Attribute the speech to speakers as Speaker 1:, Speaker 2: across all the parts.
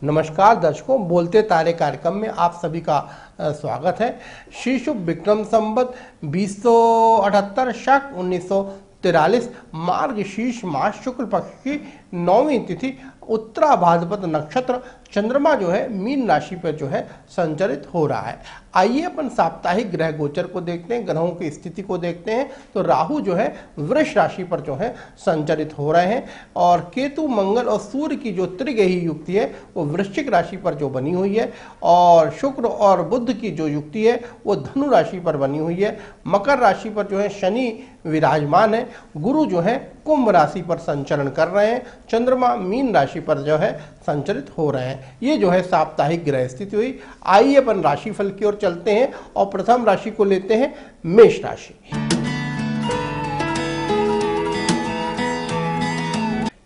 Speaker 1: नमस्कार दर्शकों, बोलते तारे कार्यक्रम में आप सभी का स्वागत है। श्री शुभ विक्रम संवत 2078 शक 1943 मार्गशीर्ष मास शुक्ल पक्ष की 9वीं तिथि उत्तरा भाद्रपद नक्षत्र चंद्रमा जो है मीन राशि पर जो है संचरित हो रहा है। आइए अपन साप्ताहिक ग्रह गोचर को देखते हैं, ग्रहों की स्थिति को देखते हैं। तो राहु जो है वृष राशि पर जो है संचरित हो रहे हैं और केतु मंगल और सूर्य की जो त्रिग्रही युक्ति है वो वृश्चिक राशि पर जो बनी हुई है और शुक्र और बुध की जो युक्ति है वो धनु राशि पर बनी हुई है। मकर राशि पर जो है शनि विराजमान है, गुरु जो है कुंभ राशि पर संचरण कर रहे हैं, चंद्रमा मीन राशि पर जो है संचरित हो रहे हैं। ये जो है साप्ताहिक ग्रह स्थिति हुई। आइए अपन राशिफल की ओर चलते हैं और प्रथम राशि को लेते हैं मेष राशि।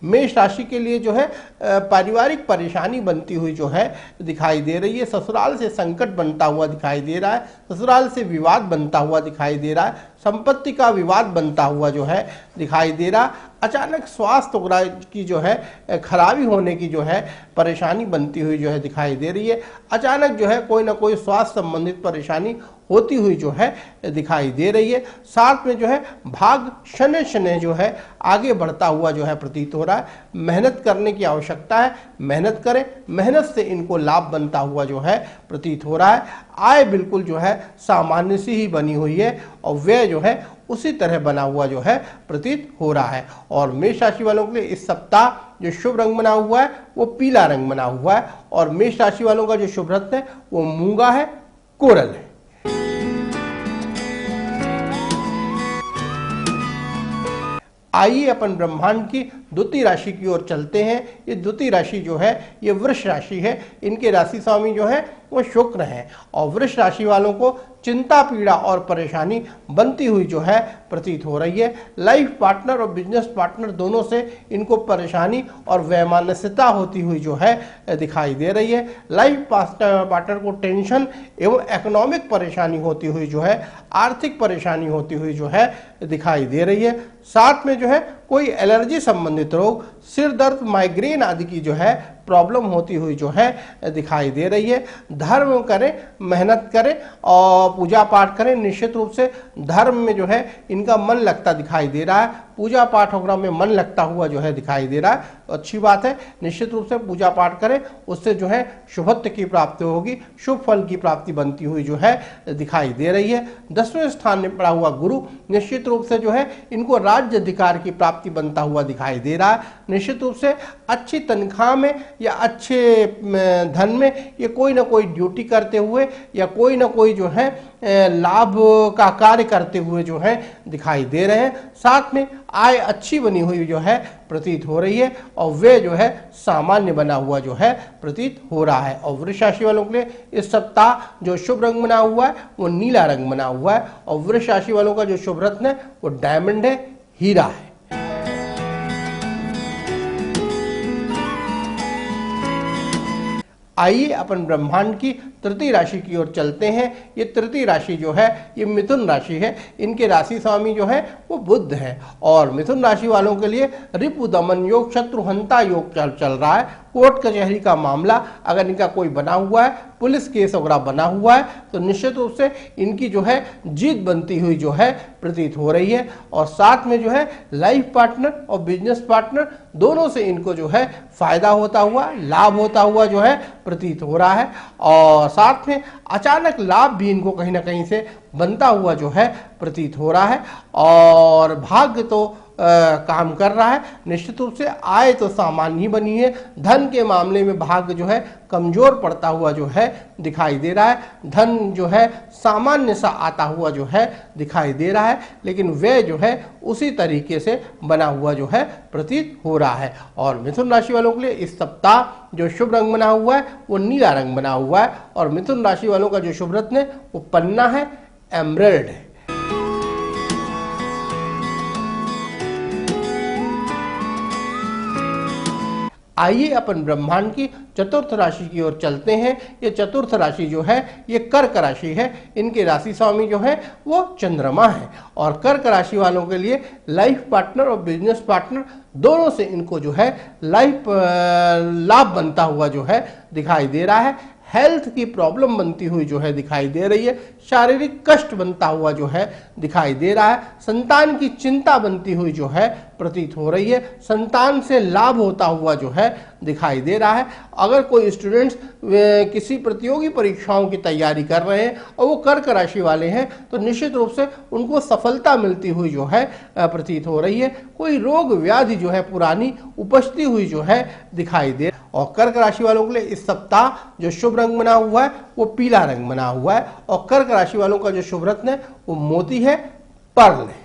Speaker 1: मेष राशि के लिए जो है पारिवारिक परेशानी बनती हुई जो है दिखाई दे रही है। ससुराल से संकट बनता हुआ दिखाई दे रहा है, ससुराल से विवाद बनता हुआ दिखाई दे रहा है, संपत्ति का विवाद बनता हुआ जो है दिखाई दे रहा। अचानक स्वास्थ्य वगैरह की जो है खराबी होने की जो है परेशानी बनती हुई जो है दिखाई दे रही है। अचानक जो है कोई ना कोई स्वास्थ्य संबंधित परेशानी होती हुई जो है दिखाई दे रही है। साथ में जो है भाग शनि शनि जो है आगे बढ़ता हुआ जो है प्रतीत हो रहा है। मेहनत करने की आवश्यकता है, मेहनत करें, मेहनत से इनको लाभ बनता हुआ जो है प्रतीत हो रहा है। आय बिल्कुल जो है सामान्य सी ही बनी हुई है और व्यय जो है उसी तरह बना हुआ जो है प्रतीत हो रहा है। और मेष राशि वालों के लिए इस सप्ताह जो शुभ रंग बना हुआ है वो पीला रंग बना हुआ है और मेष राशि वालों का जो शुभ रत्न है वो मूंगा है, कोरल है। आइए अपन ब्रह्मांड की द्वितीय राशि की ओर चलते हैं। ये द्वितीय राशि जो है ये वृष राशि है। इनके राशि स्वामी जो है वो शुक्र हैं और वृष राशि वालों को चिंता पीड़ा और परेशानी बनती हुई जो है प्रतीत हो रही है। लाइफ पार्टनर और बिजनेस पार्टनर दोनों से इनको परेशानी और वैमनस्यता होती हुई जो है दिखाई दे रही है। लाइफ पार्टनर को टेंशन एवं इकोनॉमिक परेशानी होती हुई जो है, आर्थिक परेशानी होती हुई जो है दिखाई दे रही है। साथ में जो है कोई एलर्जी संबंधित रोग, सिर दर्द, माइग्रेन आदि की जो है प्रॉब्लम होती हुई जो है दिखाई दे रही है। धर्म करें, मेहनत करें और पूजा पाठ करें। निश्चित रूप से धर्म में जो है इनका मन लगता दिखाई दे रहा है, पूजा पाठ वगैरह में मन लगता हुआ जो है दिखाई दे रहा है। तो अच्छी बात है, निश्चित रूप से पूजा पाठ करें, उससे जो है शुभत्व की प्राप्ति होगी, शुभ फल की प्राप्ति बनती हुई जो है दिखाई दे रही है। 10वें स्थान में पड़ा हुआ गुरु निश्चित रूप से जो है इनको राज्य अधिकार की प्राप्ति बनता हुआ दिखाई दे रहा है। निश्चित रूप से अच्छी तनख्वाह में या अच्छे धन में ये कोई ना कोई ड्यूटी करते हुए या कोई ना कोई जो है लाभ का कार्य करते हुए जो है दिखाई दे रहे हैं। साथ में आय अच्छी बनी हुई जो है प्रतीत हो रही है और वे जो है सामान्य बना हुआ जो है प्रतीत हो रहा है। और वृष राशि वालों के लिए इस सप्ताह जो शुभ रंग बना हुआ है वो नीला रंग बना हुआ है और वृष राशि वालों का जो शुभ रत्न है वो डायमंड है, हीरा है। आइए अपन ब्रह्मांड की तृतीय राशि की ओर चलते हैं। ये तृतीय राशि जो है ये मिथुन राशि है। इनके राशि स्वामी जो है वो बुध है और मिथुन राशि वालों के लिए रिपु दमन योग, शत्रुहंता योग चल रहा है। कोर्ट कचहरी का मामला अगर इनका कोई बना हुआ है, पुलिस केस वगैरह बना हुआ है तो निश्चित रूप से इनकी जो है जीत बनती हुई जो है प्रतीत हो रही है। और साथ में जो है लाइफ पार्टनर और बिजनेस पार्टनर दोनों से इनको जो है फायदा होता हुआ, लाभ होता हुआ जो है प्रतीत हो रहा है। और साथ में अचानक लाभ भी इनको कहीं ना कहीं से बनता हुआ जो है प्रतीत हो रहा है। और भाग्य तो काम कर रहा है। निश्चित रूप से आय तो सामान्य ही बनी है। धन के मामले में भाग्य जो है कमजोर पड़ता हुआ जो है दिखाई दे रहा है। धन जो है सामान्य सा आता हुआ जो है दिखाई दे रहा है, लेकिन व्यय जो है उसी तरीके से बना हुआ जो है प्रतीत हो रहा है। और मिथुन राशि वालों के लिए इस सप्ताह जो शुभ रंग बना हुआ है वो नीला रंग बना हुआ है और मिथुन राशि वालों का जो शुभ रत्न है वो पन्ना है, एमराल्ड है। आइए अपन ब्रह्मांड की चतुर्थ राशि की ओर चलते हैं। ये चतुर्थ राशि जो है ये कर्क राशि है। इनके राशि स्वामी जो है वो चंद्रमा है और कर्क राशि वालों के लिए लाइफ पार्टनर और बिजनेस पार्टनर दोनों से इनको जो है लाभ बनता हुआ जो है दिखाई दे रहा है। हेल्थ की प्रॉब्लम बनती हुई जो है दिखाई दे रही है। शारीरिक कष्ट बनता हुआ जो है दिखाई दे रहा है। संतान की चिंता बनती हुई जो है प्रतीत हो रही है। संतान से लाभ होता हुआ जो है दिखाई दे रहा है। अगर कोई स्टूडेंट्स किसी प्रतियोगी परीक्षाओं की तैयारी कर रहे हैं और वो कर्क राशि वाले हैं तो निश्चित रूप से उनको सफलता मिलती हुई जो है प्रतीत हो रही है। कोई रोग व्याधि जो है पुरानी उपजती हुई जो है दिखाई दे। और कर्क राशि वालों के लिए इस सप्ताह जो शुभ रंग बना हुआ है वो पीला रंग बना हुआ है और कर्क राशि वालों का जो शुभ रत्न है वो मोती है, पर्ल है।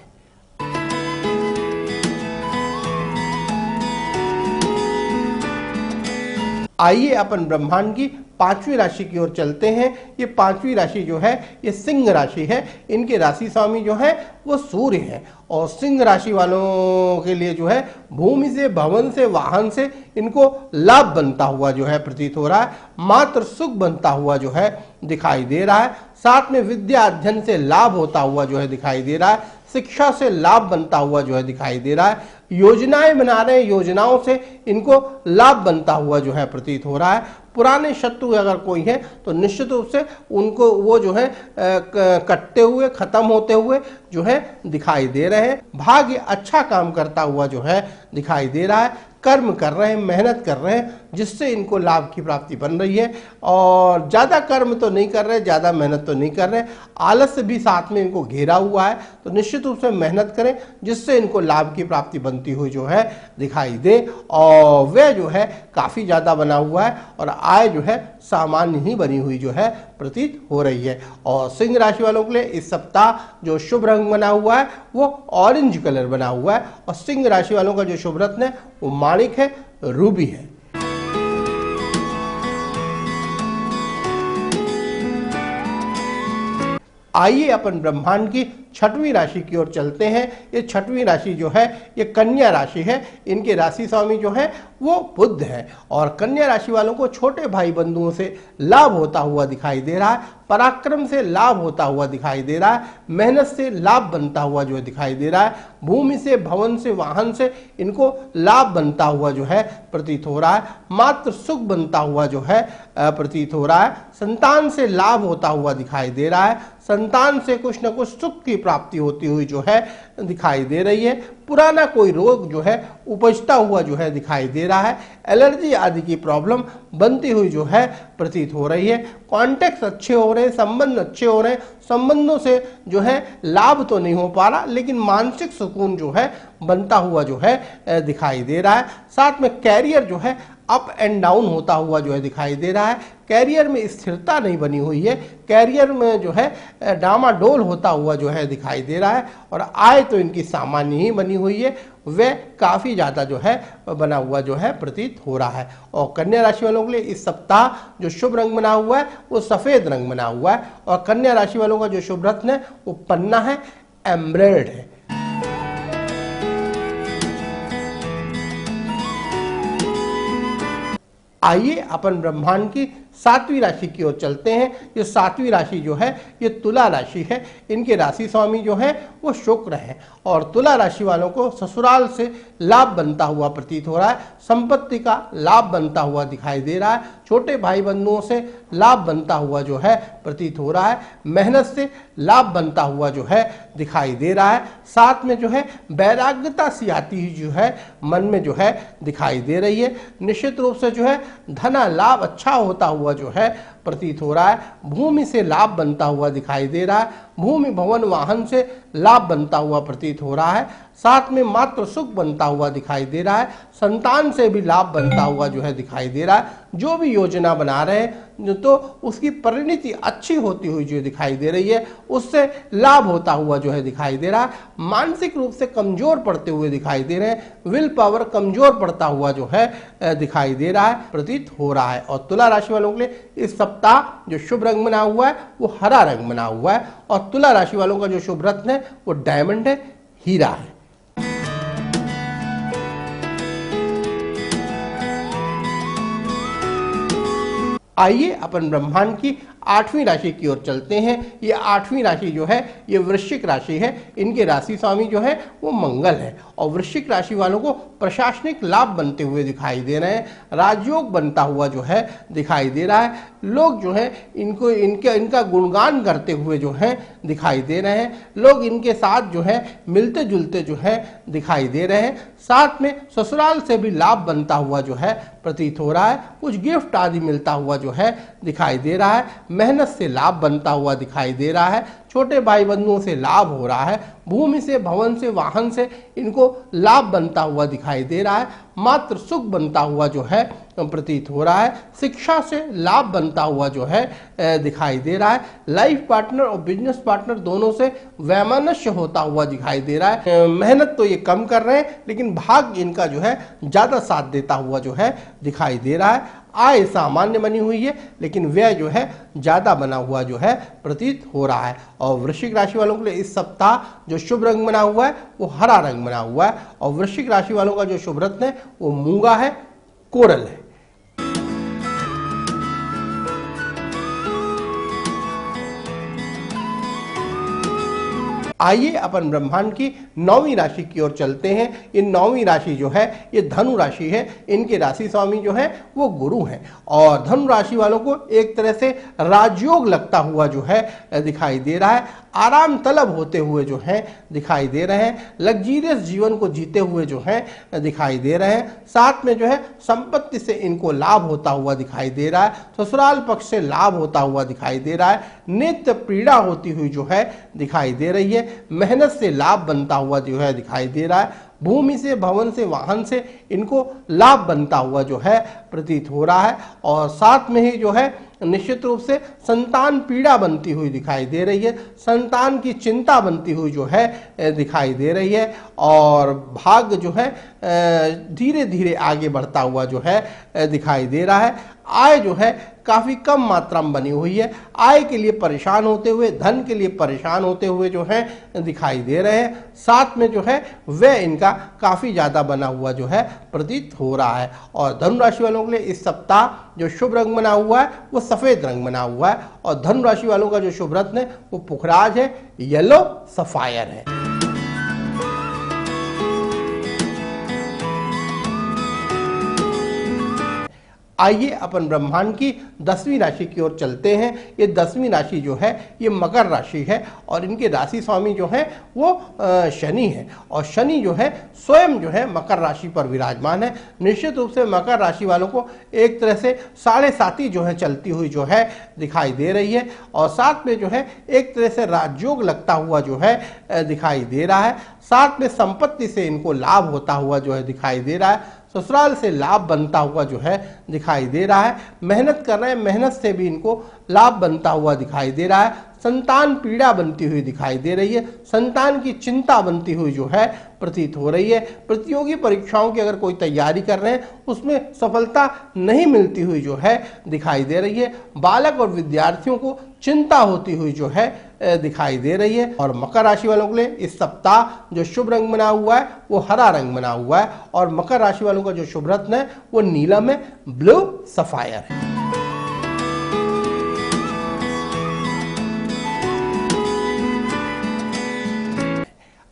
Speaker 1: आइए अपन ब्रह्मांड की पांचवी राशि की ओर चलते हैं। ये पांचवी राशि जो है ये सिंह राशि है। इनके राशि स्वामी जो है वो सूर्य है और सिंह राशि वालों के लिए जो है भूमि से, भवन से, वाहन से इनको लाभ बनता हुआ जो है प्रतीत हो रहा है। मात्र सुख बनता हुआ जो है दिखाई दे रहा है। साथ में विद्या अध्ययन से लाभ होता हुआ जो है दिखाई दे रहा है। शिक्षा से लाभ बनता हुआ जो है दिखाई दे रहा है। योजनाएं बना रहे हैं, योजनाओं से इनको लाभ बनता हुआ जो है प्रतीत हो रहा है। पुराने शत्रु अगर कोई है तो निश्चित रूप से उनको वो जो है कटते हुए, खत्म होते हुए जो है दिखाई दे रहे हैं। भाग्य अच्छा काम करता हुआ जो है दिखाई दे रहा है। कर्म कर रहे हैं, मेहनत कर रहे हैं जिससे इनको लाभ की प्राप्ति बन रही है और ज़्यादा कर्म तो नहीं कर रहे, ज़्यादा मेहनत तो नहीं कर रहे। आलस्य भी साथ में इनको घेरा हुआ है तो निश्चित रूप से मेहनत करें जिससे इनको लाभ की प्राप्ति बनती हुई जो है दिखाई दे। और वह जो है काफ़ी ज़्यादा बना हुआ है और आय जो है सामान्य ही बनी हुई जो है प्रतीत हो रही है। और सिंह राशि वालों के लिए इस सप्ताह जो शुभ रंग बना हुआ है वो ऑरेंज कलर बना हुआ है और सिंह राशि वालों का जो शुभ रत्न है वो माणिक है, रूबी है। आइए अपन ब्रह्मांड की छठवीं राशि की ओर चलते हैं। ये छठवीं राशि जो है ये कन्या राशि है। इनके राशि स्वामी जो है वो बुध है और कन्या राशि वालों को छोटे भाई बंधुओं से लाभ होता हुआ दिखाई दे रहा है। पराक्रम से लाभ होता हुआ दिखाई दे रहा है। मेहनत से लाभ बनता हुआ जो दिखाई दे रहा है। भूमि से, भवन से, वाहन से इनको लाभ बनता हुआ जो है प्रतीत हो रहा है। मात्र सुख बनता हुआ जो है प्रतीत हो रहा है। संतान से लाभ होता हुआ दिखाई दे रहा है। संतान से कुछ न कुछ सुख की प्राप्ति होती हुई जो है दिखाई दे रही है। पुराना कोई रोग जो है उपजता हुआ जो है दिखाई दे रहा है। एलर्जी आदि की प्रॉब्लम बनती हुई जो है प्रतीत हो रही है। कॉन्टेक्ट्स अच्छे हो रहे हैं, संबंध अच्छे हो रहे हैं। संबंधों से जो है लाभ तो नहीं हो पा रहा लेकिन मानसिक सुकून जो है बनता हुआ जो है दिखाई दे रहा है। साथ में कैरियर जो है अप एंड डाउन होता हुआ जो है दिखाई दे रहा है। कैरियर में स्थिरता नहीं बनी हुई है। कैरियर में जो है डामाडोल होता हुआ जो है दिखाई दे रहा है और आय तो इनकी सामान्य ही बनी हुई है, वह काफ़ी ज़्यादा जो है बना हुआ जो है प्रतीत हो रहा है। और कन्या राशि वालों के लिए इस सप्ताह जो शुभ रंग बना हुआ है वो सफ़ेद रंग बना हुआ है और कन्या राशि वालों का जो शुभ रत्न है वो पन्ना है, एम्ब्रॉयड है। आइए अपन ब्रह्मांड की सातवीं राशि की ओर चलते हैं। ये सातवीं राशि जो है ये तुला राशि है। इनके राशि स्वामी जो है वो शुक्र है और तुला राशि वालों को ससुराल से लाभ बनता हुआ प्रतीत हो रहा है। संपत्ति का लाभ बनता हुआ दिखाई दे रहा है। छोटे भाई बंधुओं से लाभ बनता हुआ जो है प्रतीत हो रहा है। मेहनत से लाभ बनता हुआ जो है दिखाई दे रहा है। साथ में जो है वैराग्यता सी आती हुई जो है मन में जो है दिखाई दे रही है। निश्चित रूप से जो है धना लाभ अच्छा होता हुआ जो है प्रतीत हो रहा है। भूमि से लाभ बनता हुआ दिखाई दे रहा है। भूमि, भवन, वाहन से लाभ बनता हुआ प्रतीत हो रहा है। साथ में मात्र सुख बनता हुआ दिखाई दे रहा है। संतान से भी लाभ बनता हुआ जो है दिखाई दे रहा है। जो भी योजना बना रहे हैं तो उसकी परिणति अच्छी होती हुई जो दिखाई दे रही है, उससे लाभ होता हुआ जो है दिखाई दे रहा है। मानसिक रूप से कमजोर पड़ते हुए दिखाई दे रहे हैं। विल पावर कमजोर पड़ता हुआ जो है दिखाई दे रहा है, प्रतीत हो रहा है। और तुला राशि वालों के लिए इस सप्ताह जो शुभ रंग बना हुआ है वो हरा रंग बना हुआ है और तुला राशि वालों का जो शुभ रत्न है वो डायमंड है, हीरा है। आइए अपन ब्रह्मांड की 8वीं राशि की ओर चलते हैं। ये 8वीं राशि जो है ये वृश्चिक राशि है। इनके राशि स्वामी जो है वो मंगल है और वृश्चिक राशि वालों को प्रशासनिक लाभ बनते हुए दिखाई दे रहे हैं, राजयोग बनता हुआ जो है दिखाई दे रहा है। लोग जो है इनका गुणगान करते हुए जो है दिखाई दे रहे हैं। लोग इनके साथ जो है मिलते जुलते जो है दिखाई दे रहे हैं। साथ में ससुराल से भी लाभ बनता हुआ जो है प्रतीत हो रहा है। कुछ गिफ्ट आदि मिलता हुआ जो है दिखाई दे रहा है। मेहनत से लाभ बनता हुआ दिखाई दे रहा है। छोटे भाई बंधुओं से लाभ हो रहा है। भूमि से, भवन से, वाहन से इनको लाभ बनता हुआ दिखाई दे रहा है। मात्र सुख बनता हुआ जो है प्रतीत हो रहा है। शिक्षा से लाभ बनता हुआ जो है दिखाई दे रहा है। लाइफ पार्टनर और बिजनेस पार्टनर दोनों से वैमनस्य होता हुआ दिखाई दे रहा है। मेहनत तो ये कम कर रहे हैं लेकिन भाग्य इनका जो है ज्यादा साथ देता हुआ जो है दिखाई दे रहा है। आय सामान्य बनी हुई है लेकिन व्यय जो है ज्यादा बना हुआ जो है प्रतीत हो रहा है। और वृश्चिक राशि वालों के लिए इस सप्ताह जो शुभ रंग बना हुआ है वो हरा रंग बना हुआ है और वृश्चिक राशि वालों का जो शुभ रत्न है वो मूंगा है, कोरल है। आइए अपन ब्रह्मांड की 9वीं राशि की ओर चलते हैं। ये 9वीं राशि जो है ये धनु राशि है। इनके राशि स्वामी जो है वो गुरु हैं और धनु राशि वालों को एक तरह से राजयोग लगता हुआ जो है दिखाई दे रहा है। आराम तलब होते हुए जो है दिखाई दे रहे हैं। लग्जीरियस जीवन को जीते हुए जो है दिखाई दे रहे हैं। साथ में जो है संपत्ति से इनको लाभ होता हुआ दिखाई दे रहा है। ससुराल पक्ष से लाभ होता हुआ दिखाई दे रहा है। नित्य पीड़ा होती हुई जो है दिखाई दे रही है। मेहनत से लाभ बनता हुआ जो है दिखाई दे रहा है। भूमि से, भवन से, वाहन से इनको लाभ बनता हुआ जो है प्रतीत हो रहा है और साथ में ही जो है निश्चित रूप से संतान पीड़ा बनती हुई दिखाई दे रही है। संतान की चिंता बनती हुई जो है दिखाई दे रही है और भाग्य जो है धीरे धीरे आगे बढ़ता हुआ जो है दिखाई दे रहा है। आय जो है काफी कम मात्रा में बनी हुई है। आय के लिए परेशान होते हुए, धन के लिए परेशान होते हुए जो है दिखाई दे रहे हैं। साथ में जो है वह इनका काफी ज्यादा बना हुआ जो है प्रतीत हो रहा है। और धनु राशि वालों के लिए इस सप्ताह जो शुभ रंग बना हुआ है वो सफेद रंग बना हुआ है और धनु राशि वालों का जो शुभ रत्न है वो पुखराज है, येलो सफायर है। आइए अपन ब्रह्मांड की 10वीं राशि की ओर चलते हैं। ये 10वीं राशि जो है ये मकर राशि है और इनके राशि स्वामी जो है वो शनि है और शनि जो है स्वयं जो है मकर राशि पर विराजमान है। निश्चित रूप से मकर राशि वालों को एक तरह से 7.5 जो है चलती हुई जो है दिखाई दे रही है और साथ में जो है एक तरह से राजयोग लगता हुआ जो है दिखाई दे रहा है। साथ में संपत्ति से इनको लाभ होता हुआ जो है दिखाई दे रहा है। ससुराल से लाभ बनता हुआ जो है दिखाई दे रहा है। मेहनत कर रहे हैं, मेहनत से भी इनको लाभ बनता हुआ दिखाई दे रहा है। संतान पीड़ा बनती हुई दिखाई दे रही है। संतान की चिंता बनती हुई जो है प्रतीत हो रही है। प्रतियोगी परीक्षाओं की अगर कोई तैयारी कर रहे हैं उसमें सफलता नहीं मिलती हुई जो है दिखाई दे रही है। बालक और विद्यार्थियों को चिंता होती हुई जो है दिखाई दे रही है। और मकर राशि वालों के लिए इस सप्ताह जो शुभ रंग बना हुआ है वो हरा रंग बना हुआ है और मकर राशि वालों का जो शुभ रत्न है वो नीलम है, ब्लू सफायर है।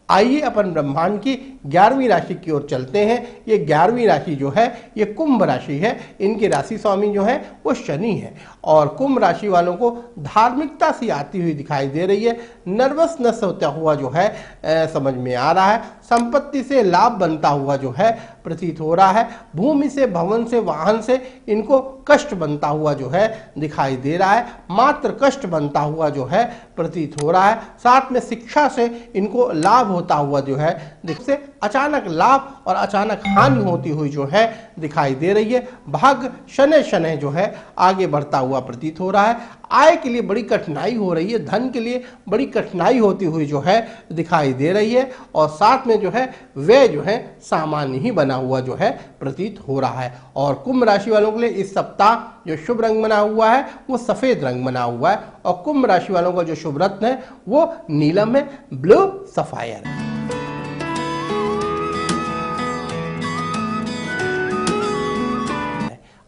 Speaker 1: आइए अपन ब्रह्मांड की 11वीं राशि की ओर चलते हैं। ये 11वीं राशि जो है ये कुंभ राशि है। इनके राशि स्वामी जो है वो शनि है और कुंभ राशि वालों को धार्मिकता सी आती हुई दिखाई दे रही है। नर्वसनेस होता हुआ जो है समझ में आ रहा है। संपत्ति से लाभ बनता हुआ जो है प्रतीत हो रहा है। भूमि से, भवन से, वाहन से इनको कष्ट बनता हुआ जो है दिखाई दे रहा है। मात्र कष्ट बनता हुआ जो है प्रतीत हो रहा है। साथ में शिक्षा से इनको लाभ होता हुआ जो है से अचानक लाभ और अचानक हानि होती हुई जो है दिखाई दे रही है। भाग्य शनै शनै जो है आगे बढ़ता हुआ प्रतीत हो रहा है। आय के लिए बड़ी कठिनाई हो रही है, धन के लिए बड़ी कठिनाई होती हुई जो है दिखाई दे रही है और साथ में जो है व्यय जो है सामान्य ही बना हुआ जो है प्रतीत हो रहा है। और कुंभ राशि वालों के लिए इस सप्ताह जो शुभ रंग बना हुआ है वो सफेद रंग बना हुआ है और कुंभ राशि वालों का जो शुभ रत्न है वो नीलम है, ब्लू सफायर है।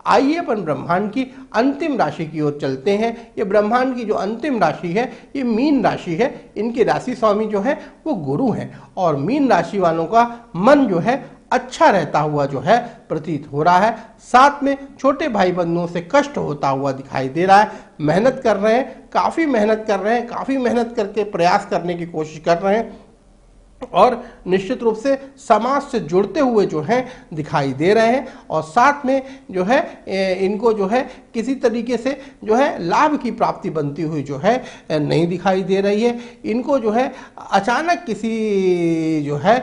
Speaker 1: आइए अपन ब्रह्मांड की अंतिम राशि की ओर चलते हैं। ये ब्रह्मांड की जो अंतिम राशि है ये मीन राशि है। इनके राशि स्वामी जो है वो गुरु हैं और मीन राशि वालों का मन जो है अच्छा रहता हुआ जो है प्रतीत हो रहा है। साथ में छोटे भाई बंधुओं से कष्ट होता हुआ दिखाई दे रहा है। मेहनत कर रहे हैं, काफ़ी मेहनत कर रहे हैं, काफ़ी मेहनत करके प्रयास करने की कोशिश कर रहे हैं और निश्चित रूप से समाज से जुड़ते हुए जो हैं दिखाई दे रहे हैं। और साथ में जो है इनको जो है किसी तरीके से जो है लाभ की प्राप्ति बनती हुई जो है नहीं दिखाई दे रही है। इनको जो है अचानक किसी जो है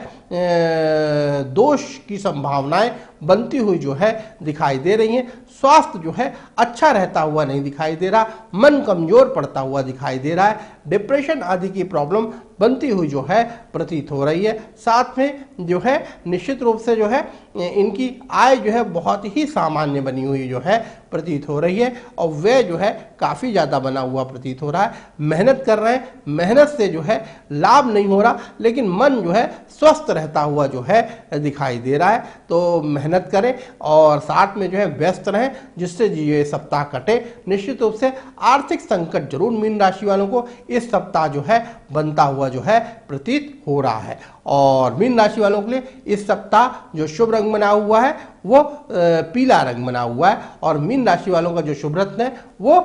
Speaker 1: दोष की संभावनाएं बनती हुई जो है दिखाई दे रही हैं। स्वास्थ्य जो है अच्छा रहता हुआ नहीं दिखाई दे रहा, मन कमजोर पड़ता हुआ दिखाई दे रहा है। डिप्रेशन आदि की प्रॉब्लम बनती हुई जो है प्रतीत हो रही है। साथ में जो है निश्चित रूप से जो है इनकी आय जो है बहुत ही सामान्य बनी हुई जो है प्रतीत हो रही है और व्यय जो है काफ़ी ज़्यादा बना हुआ प्रतीत हो रहा है। मेहनत कर रहे हैं, मेहनत से जो है लाभ नहीं हो रहा, लेकिन मन जो है स्वस्थ रहता हुआ जो है दिखाई दे रहा है। तो मेहनत करें और साथ में जो है व्यस्त रहें जिससे ये सप्ताह कटे। निश्चित रूप से आर्थिक संकट जरूर मीन राशि वालों को इस सप्ताह जो है बनता हुआ जो है प्रतीत हो रहा है। और मीन राशि वालों के लिए इस सप्ताह जो शुभ रंग बना हुआ है वो पीला रंग बना हुआ है और मीन राशि वालों का जो शुभ रत्न है वो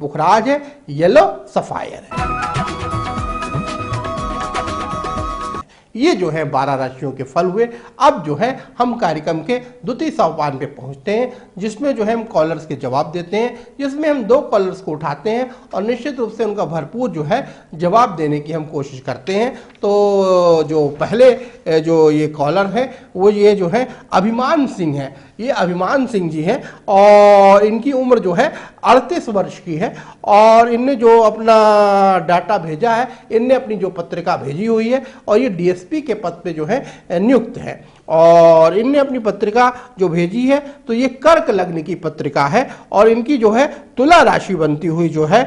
Speaker 1: पुखराज है, येलो सफायर है। ये जो है 12 राशियों के फल हुए। अब जो है हम कार्यक्रम के द्वितीय सोपान पे पहुंचते हैं जिसमें जो है हम कॉलर्स के जवाब देते हैं, जिसमें हम 2 कॉलर्स को उठाते हैं और निश्चित रूप से उनका भरपूर जो है जवाब देने की हम कोशिश करते हैं। तो जो पहले जो ये कॉलर है वो ये जो है अभिमान सिंह है। ये अभिमान सिंह जी हैं और इनकी उम्र जो है 38 वर्ष की है और इनने जो अपना डाटा भेजा है, इनने अपनी जो पत्रिका भेजी हुई है और ये डीएसपी के पद पे जो है नियुक्त है और इनने अपनी पत्रिका जो भेजी है तो ये कर्क लग्न की पत्रिका है और इनकी जो है तुला राशि बनती हुई जो है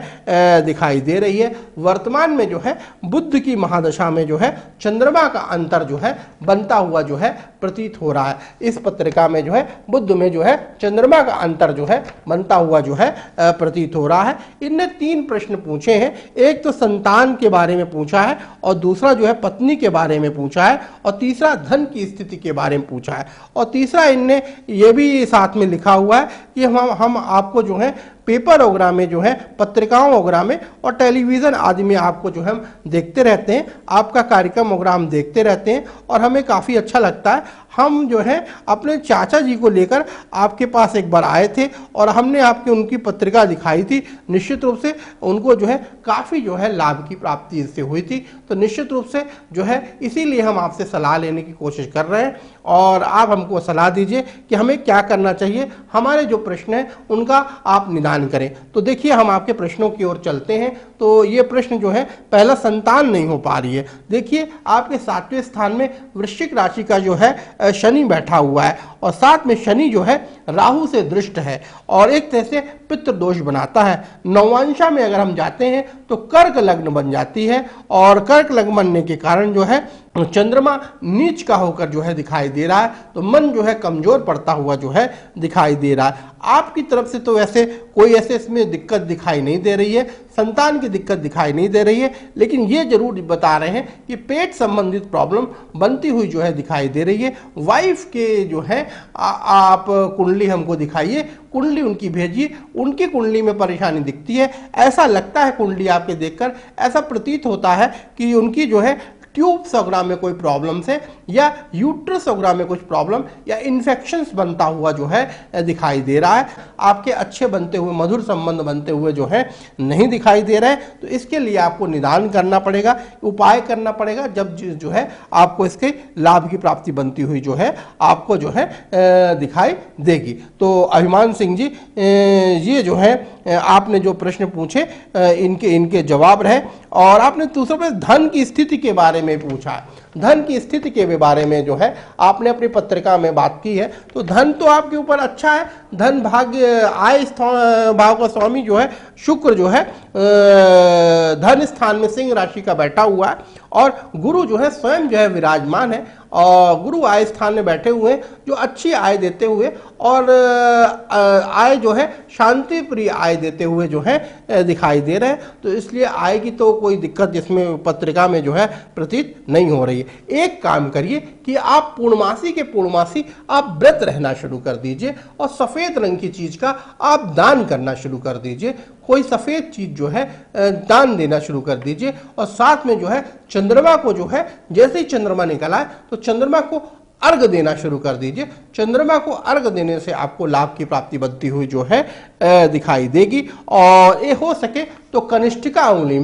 Speaker 1: दिखाई दे रही है। वर्तमान में जो है बुध की महादशा में जो है चंद्रमा का अंतर जो है बनता हुआ जो है प्रतीत हो रहा है। इस पत्रिका में जो है बुध में जो है चंद्रमा का अंतर जो है बनता हुआ जो है प्रतीत हो रहा है। इनने 3 प्रश्न पूछे हैं। एक तो संतान के बारे में पूछा है और दूसरा जो है पत्नी के बारे में पूछा है और तीसरा धन की स्थिति के बारे में पूछा है और तीसरा इनने ये भी साथ में लिखा हुआ है कि हम आपको जो है पेपर वगैरह में जो है पत्रिकाओं वगैरह में और टेलीविज़न आदि में आपको जो है हम देखते रहते हैं, आपका कार्यक्रम वगैरह हम देखते रहते हैं और हमें काफ़ी अच्छा लगता है। हम जो है अपने चाचा जी को लेकर आपके पास एक बार आए थे और हमने आपकी उनकी पत्रिका दिखाई थी। निश्चित रूप से उनको जो है काफ़ी जो है लाभ की प्राप्ति इससे हुई थी। तो निश्चित रूप से जो है इसीलिए हम आपसे सलाह लेने की कोशिश कर रहे हैं और आप हमको सलाह दीजिए कि हमें क्या करना चाहिए। हमारे जो प्रश्न हैं उनका आप निदान करें। तो देखिए हम आपके प्रश्नों की ओर चलते हैं। तो ये प्रश्न जो है पहला, संतान नहीं हो पा रही है। देखिए आपके 7वें स्थान में वृश्चिक राशि का जो है शनि बैठा हुआ है और साथ में शनि जो है राहु से दृष्ट है और एक तरह से पितृ दोष बनाता है। नवांशा में अगर हम जाते हैं तो कर्क लग्न बन जाती है और कर्क लग्न बनने के कारण जो है चंद्रमा नीच का होकर जो है दिखाई दे रहा है। तो मन जो है कमजोर पड़ता हुआ जो है दिखाई दे रहा है। आपकी तरफ से तो वैसे कोई ऐसे इसमें दिक्कत दिखाई नहीं दे रही है, संतान की दिक्कत दिखाई नहीं दे रही है, लेकिन ये जरूर बता रहे हैं कि पेट संबंधित प्रॉब्लम बनती हुई जो है दिखाई दे रही है। वाइफ के जो है आप कुंडली हमको दिखाइए, कुंडली उनकी भेजिए, उनकी कुंडली में परेशानी दिखती है। ऐसा लगता है कुंडली आपके देखकर, ऐसा प्रतीत होता है कि उनकी जो है ट्यूब्स वगैरह में कोई प्रॉब्लम्स है या यूट्रस वगैरह में कुछ प्रॉब्लम या इन्फेक्शंस बनता हुआ जो है दिखाई दे रहा है। आपके अच्छे बनते हुए, मधुर संबंध बनते हुए जो है नहीं दिखाई दे रहे हैं। तो इसके लिए आपको निदान करना पड़ेगा, उपाय करना पड़ेगा, जब जो है आपको इसके लाभ की प्राप्ति बनती हुई जो है आपको जो है दिखाई देगी। तो अभिमान सिंह जी, ये जो है आपने जो प्रश्न पूछे इनके जवाब रहे। और आपने दूसरा प्रश्न धन की स्थिति के बारे में पूछा है। धन की स्थिति के बारे में जो है आपने अपनी पत्रिका में बात की है, तो धन तो आपके ऊपर अच्छा है। धन भाग्य आय भाव का स्वामी जो है शुक्र जो है धन स्थान में सिंह राशि का बैठा हुआ है, और गुरु जो है स्वयं जो है विराजमान है, और गुरु आय स्थान में बैठे हुए हैं जो अच्छी आय देते हुए, और आय जो है शांति प्रिय आय देते हुए जो है दिखाई दे रहे हैं। तो इसलिए आय की तो कोई दिक्कत इसमें पत्रिका में जो है प्रतीत नहीं हो रही है। एक काम करिए कि आप पूर्णमासी के पूर्णमासी आप व्रत रहना शुरू कर दीजिए, और सफेद रंग की चीज का आप दान करना शुरू कर दीजिए। कोई सफेद चीज जो है दान देना शुरू कर दीजिए, और साथ में जो है चंद्रमा को जो है जैसे ही चंद्रमा निकल आए तो चंद्रमा को अर्घ देना शुरू कर दीजिए। चंद्रमा को अर्घ देने से आपको लाभ की प्राप्ति बनती हुई जो है दिखाई देगी। और ये हो सके तो कनिष्ठिका उंगली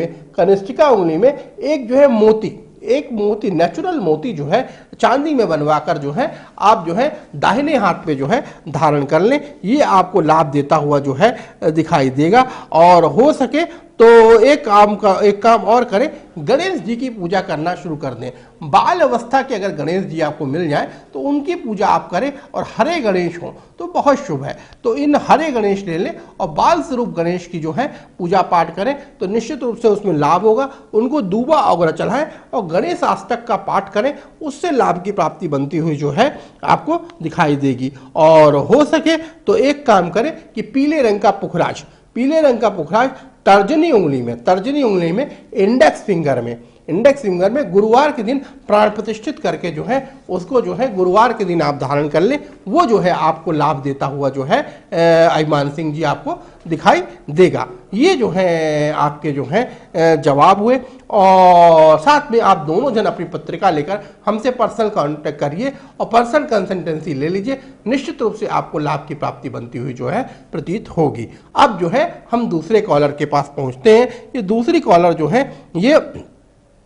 Speaker 1: में एक जो है मोती नेचुरल मोती जो है चांदी में बनवाकर जो है आप जो है दाहिने हाथ पे जो है धारण कर लें, ये आपको लाभ देता हुआ जो है दिखाई देगा। और हो सके तो एक काम और करें, गणेश जी की पूजा करना शुरू कर दें। बाल अवस्था के अगर गणेश जी आपको मिल जाए तो उनकी पूजा आप करें, और हरे गणेश हो तो बहुत शुभ है। तो इन हरे गणेश ले लें और बाल स्वरूप गणेश की जो है पूजा पाठ करें तो निश्चित रूप से उसमें लाभ होगा। उनको दूबा अगरा चढ़ाएं और गणेश अष्टक का पाठ करें, उससे लाभ की प्राप्ति बनती हुई जो है आपको दिखाई देगी। और हो सके तो एक काम करें कि पीले रंग का पुखराज तर्जनी उंगली में इंडेक्स फिंगर में गुरुवार के दिन प्राण प्रतिष्ठित करके जो है उसको जो है गुरुवार के दिन आप धारण कर लें, वो जो है आपको लाभ देता हुआ जो है अभिमान सिंह जी आपको दिखाई देगा। ये जो है आपके जो है जवाब हुए। और साथ में आप दोनों जन अपनी पत्रिका लेकर हमसे पर्सनल कांटेक्ट करिए और पर्सनल कंसल्टेंसी ले लीजिए, निश्चित रूप से आपको लाभ की प्राप्ति बनती हुई जो है प्रतीत होगी। अब जो है हम दूसरे कॉलर के पास पहुंचते हैं। ये दूसरी कॉलर जो है ये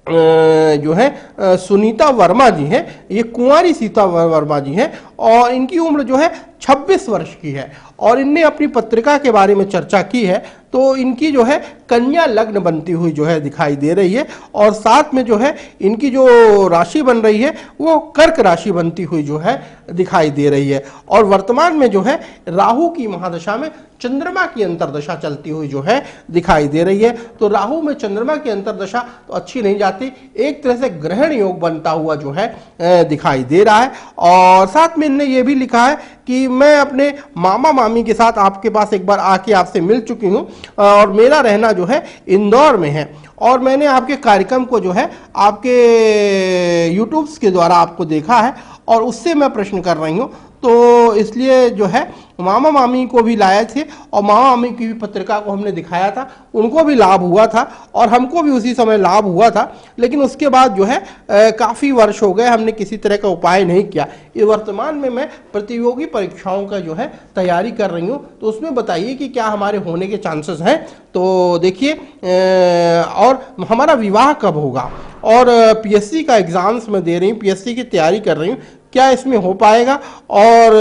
Speaker 1: जो है सुनीता वर्मा जी हैं, ये कुंवारी सीता वर्मा जी हैं, और इनकी उम्र जो है 26 वर्ष की है। और इनने अपनी पत्रिका के बारे में चर्चा की है, तो इनकी जो है कन्या लग्न बनती हुई जो है दिखाई दे रही है, और साथ में जो है इनकी जो राशि बन रही है वो कर्क राशि बनती हुई जो है दिखाई दे रही है। और वर्तमान में जो है राहु की महादशा में चंद्रमा की अंतरदशा चलती हुई जो है दिखाई दे रही है। तो राहु में चंद्रमा की अंतरदशा तो अच्छी नहीं जाती, एक तरह से ग्रहण योग बनता हुआ जो है दिखाई दे रहा है। और साथ में इनने ये भी लिखा है कि मैं अपने मामा मामी के साथ आपके पास एक बार आके आपसे मिल चुकी हूँ, और मेरा रहना जो है इंदौर में है, और मैंने आपके कार्यक्रम को जो है आपके यूट्यूब्स के द्वारा आपको देखा है, और उससे मैं प्रश्न कर रही हूँ। तो इसलिए जो है मामा मामी को भी लाए थे, और मामा मामी की भी पत्रिका को हमने दिखाया था, उनको भी लाभ हुआ था और हमको भी उसी समय लाभ हुआ था। लेकिन उसके बाद जो है काफ़ी वर्ष हो गए हमने किसी तरह का उपाय नहीं किया। ये वर्तमान में मैं प्रतियोगी परीक्षाओं का जो है तैयारी कर रही हूँ, तो उसमें बताइए कि क्या हमारे होने के चांसेस हैं। तो देखिए, और हमारा विवाह कब होगा, और पीएससी का एग्ज़ाम्स मैं दे रही हूँ, पीएससी की तैयारी कर रही हूँ, क्या इसमें हो पाएगा, और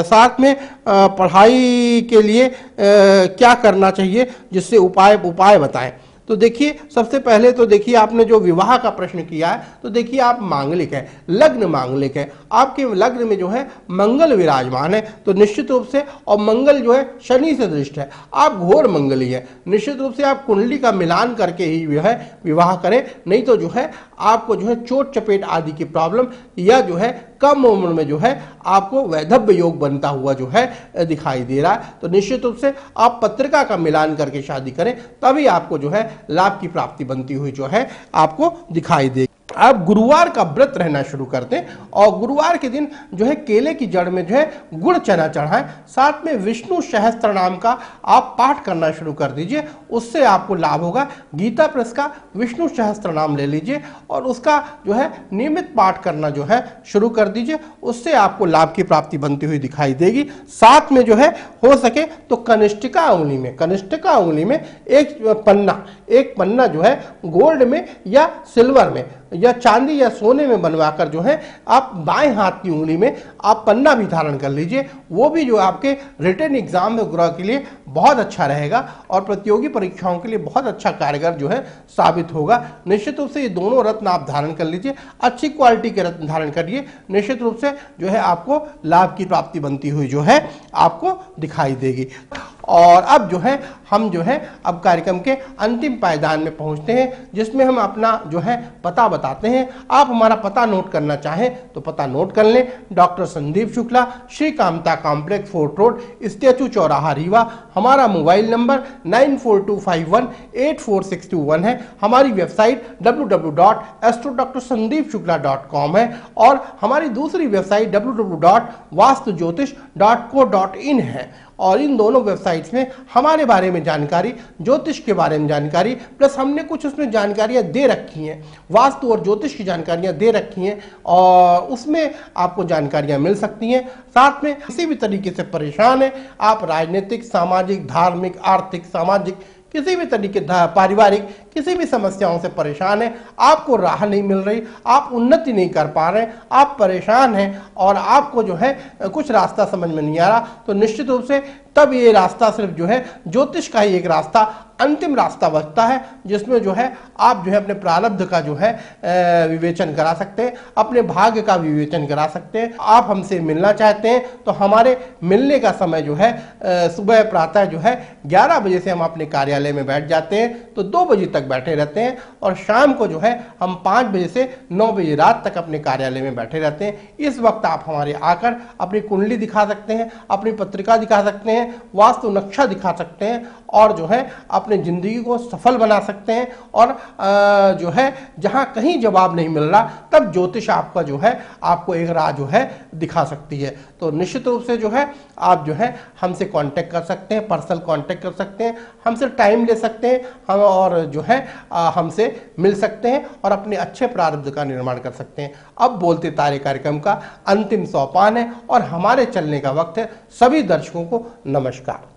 Speaker 1: साथ में पढ़ाई के लिए क्या करना चाहिए, जिससे उपाय बताएं। तो देखिए, सबसे पहले तो देखिए आपने जो विवाह का प्रश्न किया है, तो देखिए आप मांगलिक है, लग्न मांगलिक है, आपके लग्न में जो है मंगल विराजमान है, तो निश्चित रूप से, और मंगल जो है शनि से दृष्ट है, आप घोर मंगली है, निश्चित रूप से आप कुंडली का मिलान करके ही जो है विवाह करें, नहीं तो जो है आपको जो है चोट चपेट आदि की प्रॉब्लम, या जो है कम उम्र में जो है आपको वैधव्य योग बनता हुआ जो है दिखाई दे रहा है। तो निश्चित रूप से आप पत्रिका का मिलान करके शादी करें, तभी आपको जो है लाभ की प्राप्ति बनती हुई जो है आपको दिखाई देगी। आप गुरुवार का व्रत रहना शुरू कर दें, और गुरुवार के दिन जो है केले की जड़ में जो है गुड़ चना चढ़ाएं, साथ में विष्णु सहस्त्र नाम का आप पाठ करना शुरू कर दीजिए, उससे आपको लाभ होगा। गीता प्रेस का विष्णु सहस्त्र नाम ले लीजिए और उसका जो है नियमित पाठ करना जो है शुरू कर दीजिए, उससे आपको लाभ की प्राप्ति बनती हुई दिखाई देगी। साथ में जो है हो सके तो कनिष्ठिका उंगली में एक पन्ना जो है गोल्ड में या सिल्वर में या चांदी या सोने में बनवाकर जो है आप बाएं हाथ की उंगली में आप पन्ना भी धारण कर लीजिए। वो भी जो आपके रिटन एग्जाम में ग्रह के लिए बहुत अच्छा रहेगा और प्रतियोगी परीक्षाओं के लिए बहुत अच्छा कारगर जो है साबित होगा। निश्चित रूप से ये दोनों रत्न आप धारण कर लीजिए, अच्छी क्वालिटी के रत्न धारण करिए, निश्चित रूप से जो है आपको लाभ की प्राप्ति बनती हुई जो है आपको दिखाई देगी। और अब जो है हम जो है अब कार्यक्रम के अंतिम पायदान में पहुंचते हैं, जिसमें हम अपना जो है पता बताते हैं। आप हमारा पता नोट करना चाहें तो पता नोट कर लें। Doctor Sandeep Shukla, Shri Kamta complex, fort road, statue चौराहा, रीवा। हमारा मोबाइल नंबर 9425184621 है। हमारी वेबसाइट www.astrodrsandeepshukla.com है और हमारी दूसरी वेबसाइट www.vastujyotish.co.in है। और इन दोनों वेबसाइट्स में हमारे बारे में जानकारी, ज्योतिष के बारे में जानकारी, प्लस हमने कुछ उसमें जानकारियां दे रखी हैं, वास्तु और ज्योतिष की जानकारियां दे रखी हैं और उसमें आपको जानकारियां मिल सकती हैं। साथ में किसी भी तरीके से परेशान है आप, राजनीतिक, सामाजिक, धार्मिक, आर्थिक, सामाजिक, किसी भी तरीके पारिवारिक किसी भी समस्याओं से परेशान है, आपको राह नहीं मिल रही, आप उन्नति नहीं कर पा रहे, आप परेशान हैं और आपको जो है कुछ रास्ता समझ में नहीं आ रहा, तो निश्चित रूप से तब ये रास्ता सिर्फ जो है ज्योतिष का ही एक रास्ता, अंतिम रास्ता बचता है, जिसमें जो है आप जो है अपने प्रारब्ध का जो है विवेचन करा सकते हैं, अपने भाग्य का विवेचन करा सकते हैं। आप हमसे मिलना चाहते हैं तो हमारे मिलने का समय जो है सुबह प्रातः जो है 11 बजे से हम अपने कार्यालय में बैठ जाते हैं तो 2 बजे तक बैठे रहते हैं और शाम को जो है हम 5 बजे से 9 बजे रात तक अपने कार्यालय में बैठे रहते हैं। इस वक्त आप हमारे आकर अपनी कुंडली दिखा सकते हैं, अपनी पत्रिका दिखा सकते हैं, वास्तु नक्शा दिखा सकते हैं और जो है अपने जिंदगी को सफल बना सकते हैं। और जो है जहां कहीं जवाब नहीं मिल रहा तब ज्योतिष आपका जो है आपको एक राह जो है दिखा सकती है। तो निश्चित रूप से जो है आप जो है हमसे कांटेक्ट कर सकते हैं, पर्सनल कांटेक्ट कर सकते हैं, हमसे टाइम ले सकते हैं हम और जो है हमसे मिल सकते हैं और अपने अच्छे प्रारब्ध का निर्माण कर सकते हैं। अब बोलते तारे कार्यक्रम का अंतिम सोपान है और हमारे चलने का वक्त है। सभी दर्शकों को नमस्कार।